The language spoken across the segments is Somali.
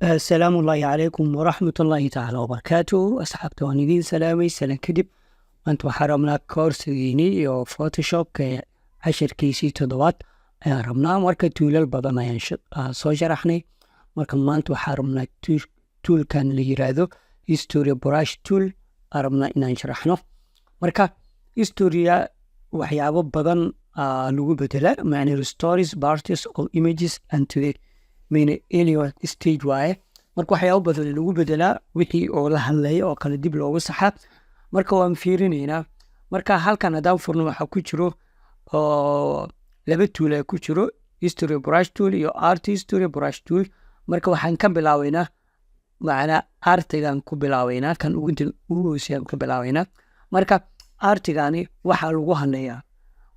السلام الله عليكم ورحمة الله تعالى وبركاته. أصحابتي waan idin salaamay salan kadib maanta waxaan rabnaa koorsigiini iyo photoshopka cashirkiisii 7 ayaan rabnaa. Marka tuulal badan ayaan soo sharaxnay. Marka maanta waxaan rabnaa toolkan la yiraahdo history brush tool aan rabnaa inaan sharaxno. Marka history waxyaabo badan lagu bedelaa, macna stories, parts of images and to the main earlier stage waaye. Marka waxyaabo badan lagu bedelaa wixii oo la hadlay oo kala dib loogu saxaa. Marka waan fiirinaynaa. Marka halkan hadaan furno waxa ku jiro oo laba tool ay ku jiro, history brush tool iyo art history brush tool. Marka waxaan ka bilaaweynaa macna artigan ku bilaaweynaa kan ugu hooseeya ka bilaaweynaa. Marka artigani waxa lagu hadlayaa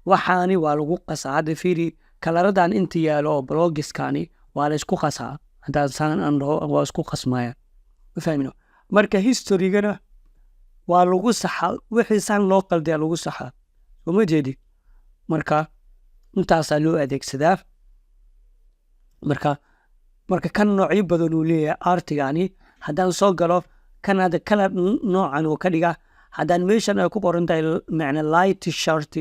waxaani waa lagu qasaa. Hadda fiiri kalaradan inta yaalo oo blogiskani waa la isku qasaa. hadaan saan aan waa isku qasmaya ma fahmino. Marka historygana waa lagu saxaa wixii san loo qalday lagu saxaa uma jeedi. Marka intaas loo adeegsadaa. marka kan noocyo badan uu leeyahay artigani. Hadaan soo galo kan hada kala noocan oo ka dhiga hadaan meeshan ay ku qoran tahay macna light shirt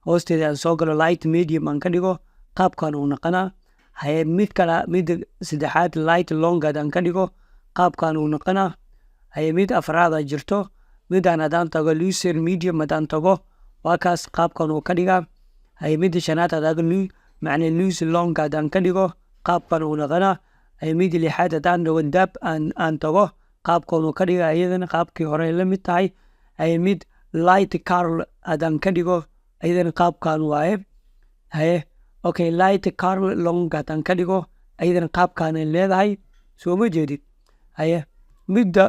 hoosteeda aan soo galo light medium aan ka dhigo qaabkan uu noqonaa. hay mid kala mid saddexaad light long aan ka dhigo qaabkan uu noqonaa. hay mid afraad jirto midaan hadaan tago loose medium hadaan tago waa kaas qaabkan uu ka dhigaa. hay mid shanaad hadaan macna loose long hadaan ka dhigo qaabkan uu noqonaa. hay mid lixaad hadaan dhawo dab aan tago qaabkan uu ka dhigaa iyadana qaabkii hore la mid tahay. hay mid light curl hadaan ka dhigo iyadana qaabkan waaye. hay okay light curl long hadaan ka dhigo iyadana qaabkan ay leedahay soo ma jeedid. hay midda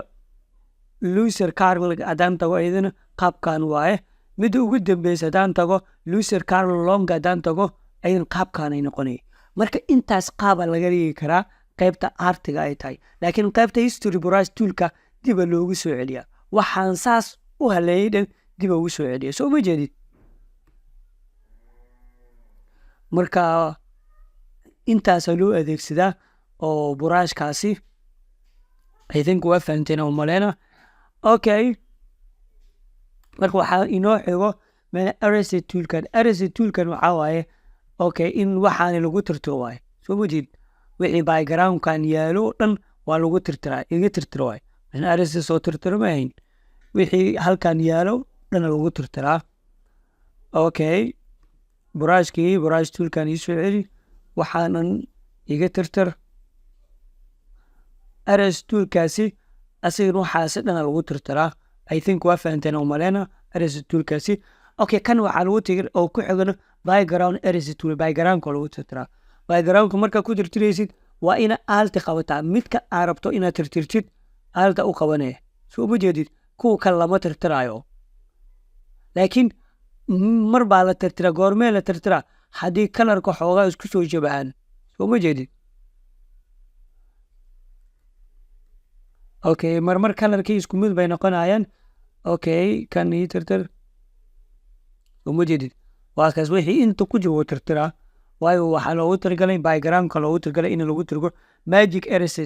loose curl hadaan tago iyadana qaabkan waaye. midda ugu dambeysa hadaan tago loose curl long hadaan tago iyadana qaabkan ay noqonay. marka intaas qaab laga dhigi karaa qaybta artiga ay tahay, laakiin qaybta history brush toolka dib loogu soo celiyaa. waxaan saas u haleeyay dib ugu soo celiyaa soo ma jeedid. marka intaas loo adeegsadaa oo brushkaasi I think waa fahanteen oo maleena. okay marka waxaa inoo xigo mana erase toolkan waxaa waaye okay in waxaan lagu tirtiro waaye soo ma jeedid. wixii backgroundkan yaalo dhan waa lagu tirtiraa iga tirtiro waaye. mana erase soo tirtiro ma ahayn wixii halkan yaalo dhan lagu tirtiraa. okay brush toolkan ii soo celi waxaanan iga tirtir. erase toolkaasi asigana waxaasi dhan lagu tirtiraa. I think waa fahanteen oo maleena erase toolkaasi. okay kan waxaa lagu tigir oo ku xigana background erase tool backgroundka lagu tirtiraa. backgroundka marka ku tirtiraysid waa ina alt qabataa midka aad rabto inaad tirtirtid alt u qabanee soo ma jeedid. kuwa kale lama tirtiraayo laakiin mar baa la tirtira goormee la tirtira haddii kalarka xoogaa isku soo jabaan soo ma jeedid. okay marmar kalarkii isku mid bay noqonayaan. okay kan ii tirtir soo ma jeedid. waa kaas wixii inta ku jiro tirtiraa waayo waxaa loogu tirgalay backgroundka loogu tirgalay in lagu tirgo magic erase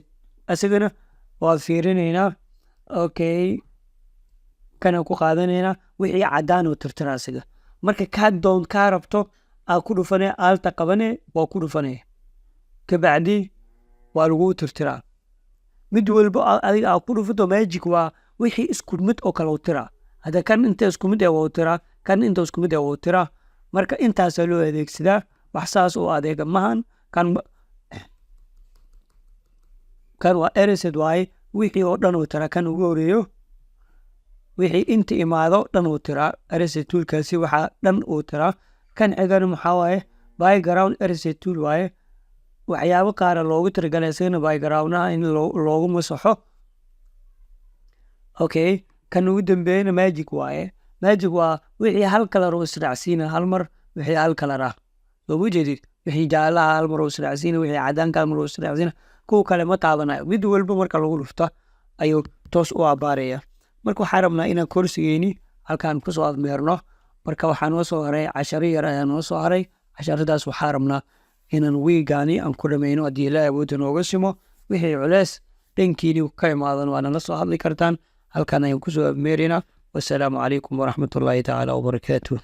asagana waa fiirinaynaa. okay kana ku qaadanaynaa wixii cadaan oo tirtira asiga. marka kaa rabto aad ku dhufanee alta qabanee waa ku dhufanee kabacdi waa lagu tirtiraa. mid walba adiga aad ku dhufato magic waa wixii isku mid oo kale u tiraa. hadda kan inta isku mid ee waa tiraa kan inta isku mid ee waa tiraa. marka intaas loo adeegsadaa wax saas oo adeega mahan. kan waa erase waaye wixii oo dhan oo tiraa kan ugu horeeyo wixii inta imaado dhan uu tiraa. erase toolkaasi waxaa dhan uu tiraa. kan xigana maxaa waaye background erase tool waaye waxyaabo qaar loogu tirgalay isagana backgroundna in loogu masaxo. okay kan ugu dambeeyana magic waaye. magic waa wixii hal kalar oo israacsiina hal mar wixii hal kalar ah soo ma jeedid. wixii jaalaha hal mar oo israacsiina wixii cadaanka hal mar oo israacsiina kuwa kale ma taabanayo. mid walba marka lagu dhufto ayuu toos u abaaraya. marka waxaan rabnaa inaan koorsigeeni halkaan kusoo admeerno. marka waxaa noo soo haray casharo yar ayaa noo soo haray. casharadaas waxaa rabnaa inaan wiigaani aan ku dhamayno haddii ilaahay awoodda nooga simo. wixii culeys dhankiini ka imaadan waana la soo hadli kartaan halkan ayaan kusoo abmeerinaa. wassalaamu calaykum waraxmatullaahi tacaala wabarakaatuh.